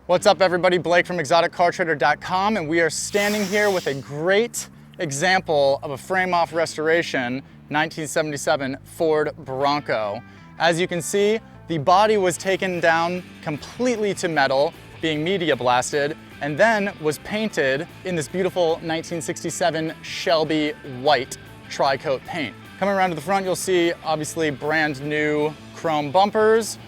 What's up everybody, Blake from exoticcartrader.com, and we are standing here with a great example of a frame-off restoration 1977 Ford Bronco. As you can see, the body was taken down completely to metal, being media blasted, and then was painted in this beautiful 1967 Shelby white tri-coat paint. Coming around to the front, you'll see obviously brand new chrome bumpers.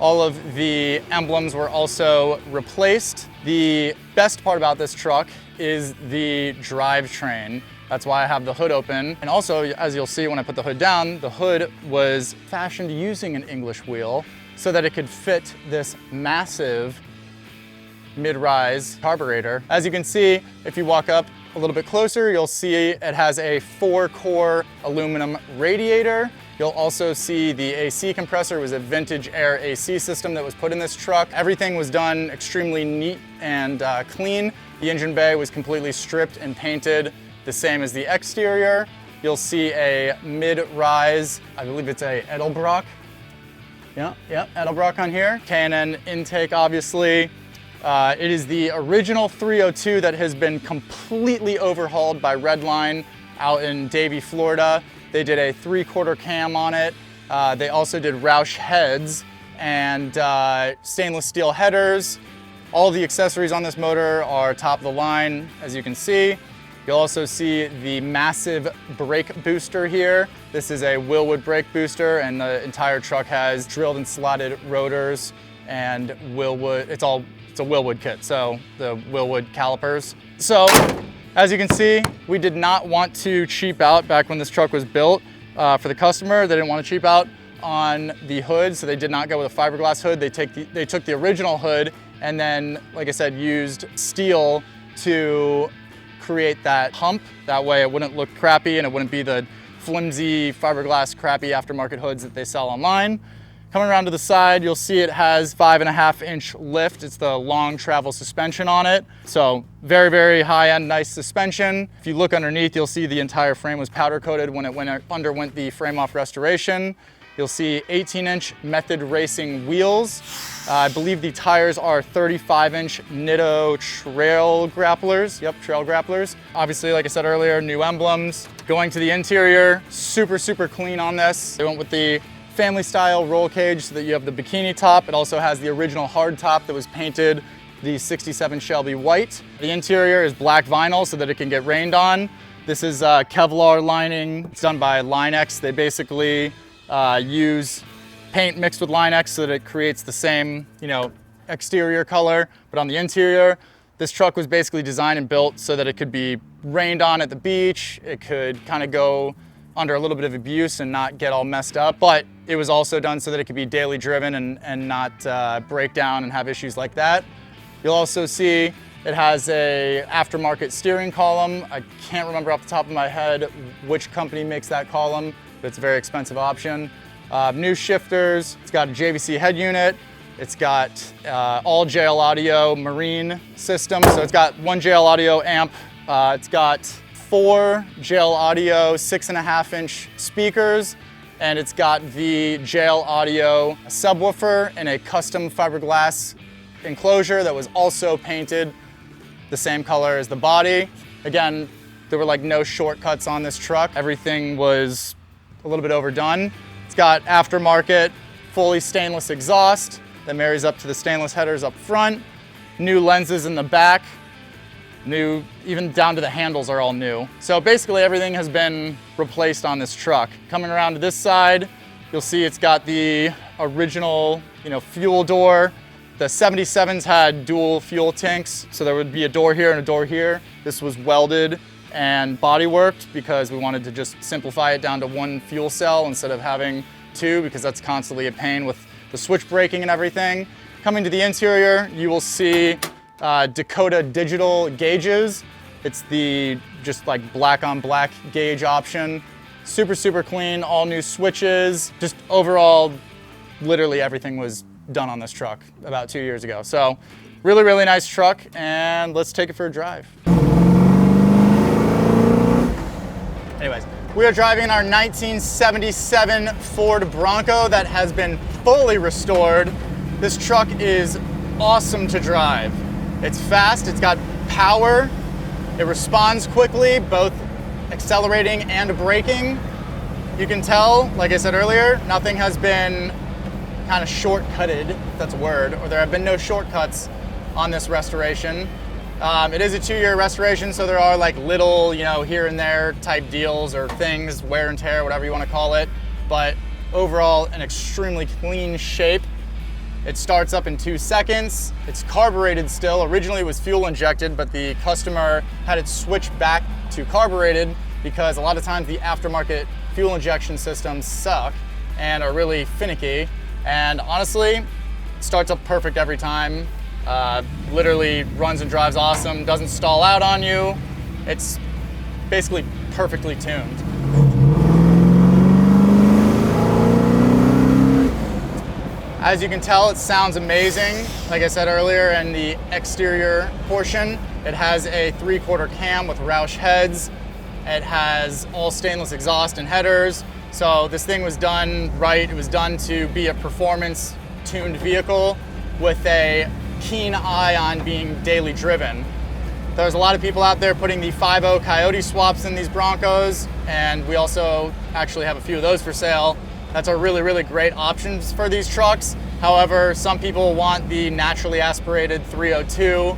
All of the emblems were also replaced. The best part about this truck is the drivetrain. That's why I have the hood open. And also, as you'll see when I put the hood down, the hood was fashioned using an English wheel so that it could fit this massive mid-rise carburetor. As you can see, if you walk up a little bit closer, you'll see it has a 4-core aluminum radiator. You'll also see the AC compressor was a vintage air AC system that was put in this truck. Everything was done extremely neat and clean. The engine bay was completely stripped and painted the same as the exterior. You'll see a mid-rise, I believe it's a Edelbrock. Yeah, Edelbrock on here. K&N intake, obviously. It is the original 302 that has been completely overhauled by Redline out in Davie, Florida. They did a 3/4 cam on it. They also did Roush heads and stainless steel headers. All the accessories on this motor are top of the line, as you can see. You'll also see the massive brake booster here. This is a Wilwood brake booster, and the entire truck has drilled and slotted rotors and Wilwood. It's a Wilwood kit, so the Wilwood calipers. So, as you can see, we did not want to cheap out back when this truck was built for the customer. They didn't want to cheap out on the hood, so they did not go with a fiberglass hood. They took the original hood and then, like I said, used steel to create that hump. That way it wouldn't look crappy and it wouldn't be the flimsy fiberglass crappy aftermarket hoods that they sell online. Coming around to the side, you'll see it has 5.5-inch lift. It's the long travel suspension on it. So very, very high-end, nice suspension. If you look underneath, you'll see the entire frame was powder coated when it underwent the frame-off restoration. You'll see 18-inch Method Racing wheels. I believe the tires are 35-inch Nitto trail grapplers. Yep, trail grapplers. Obviously, like I said earlier, new emblems. Going to the interior, super, super clean on this. They went with the family style roll cage so that you have the bikini top. It also has the original hard top that was painted the 67 Shelby white. The interior is black vinyl so that it can get rained on. This is Kevlar lining. It's done by Line-X. They basically use paint mixed with Line-X so that it creates the same, exterior color. But on the interior, this truck was basically designed and built so that it could be rained on at the beach. It could kind of go under a little bit of abuse and not get all messed up, but it was also done so that it could be daily driven and not break down and have issues like that. You'll also see it has a aftermarket steering column. I can't remember off the top of my head which company makes that column, but it's a very expensive option. New shifters, it's got a JVC head unit, it's got all JL Audio marine system, so it's got one JL Audio amp, it's got 4 JL Audio 6.5-inch speakers, and it's got the JL Audio subwoofer in a custom fiberglass enclosure that was also painted the same color as the body. Again, there were like no shortcuts on this truck. Everything was a little bit overdone. It's got aftermarket, fully stainless exhaust that marries up to the stainless headers up front, new lenses in the back, new, even down to the handles are all new. So basically everything has been replaced on this truck. Coming around to this side, you'll see it's got the original, fuel door. The 77s had dual fuel tanks, so there would be a door here and a door here. This was welded and body worked because we wanted to just simplify it down to one fuel cell instead of having two, because that's constantly a pain with the switch braking and everything. Coming to the interior, you will see Dakota digital gauges. It's the just like black on black gauge option. Super, super clean, all new switches. Just overall, literally everything was done on this truck about 2 years ago. So really, really nice truck, and let's take it for a drive. Anyways, we are driving our 1977 Ford Bronco that has been fully restored. This truck is awesome to drive. It's fast, it's got power, it responds quickly, both accelerating and braking. You can tell, like I said earlier, nothing has been kind of shortcutted, if that's a word, or there have been no shortcuts on this restoration. It is a 2-year restoration, so there are like little, here and there type deals or things, wear and tear, whatever you want to call it. But overall, an extremely clean shape. It starts up in 2 seconds. It's carbureted still. Originally it was fuel injected, but the customer had it switched back to carbureted because a lot of times the aftermarket fuel injection systems suck and are really finicky. And honestly, it starts up perfect every time. Literally runs and drives awesome, doesn't stall out on you. It's basically perfectly tuned. As you can tell, it sounds amazing. Like I said earlier, in the exterior portion, it has a 3/4 cam with Roush heads. It has all stainless exhaust and headers. So this thing was done right. It was done to be a performance tuned vehicle with a keen eye on being daily driven. There's a lot of people out there putting the 5.0 Coyote swaps in these Broncos, and we also actually have a few of those for sale. That's a really, really great options for these trucks. However, some people want the naturally aspirated 302,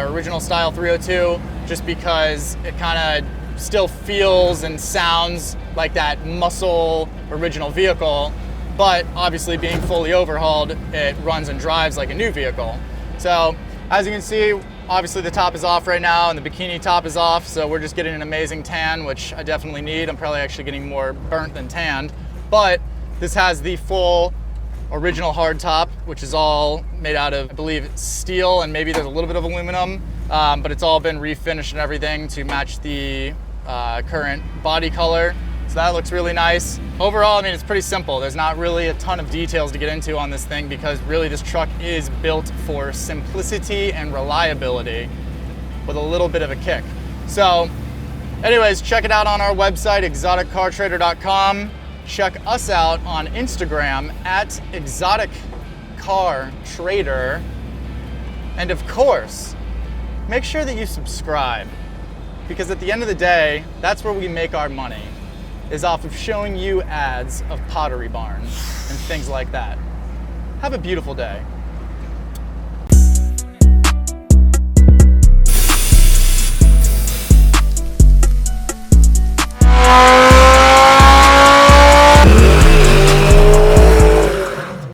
original style 302, just because it kind of still feels and sounds like that muscle original vehicle, but obviously being fully overhauled, it runs and drives like a new vehicle. So as you can see, obviously the top is off right now and the bikini top is off, so we're just getting an amazing tan, which I definitely need. I'm probably actually getting more burnt than tanned. But this has the full original hard top, which is all made out of, I believe, steel, and maybe there's a little bit of aluminum, but it's all been refinished and everything to match the current body color. So that looks really nice. Overall, I mean, it's pretty simple. There's not really a ton of details to get into on this thing because really this truck is built for simplicity and reliability with a little bit of a kick. So anyways, check it out on our website, exoticcartrader.com. Check us out on Instagram at exoticcartrader. And of course, make sure that you subscribe, because at the end of the day, that's where we make our money, is off of showing you ads of Pottery Barn and things like that. Have a beautiful day.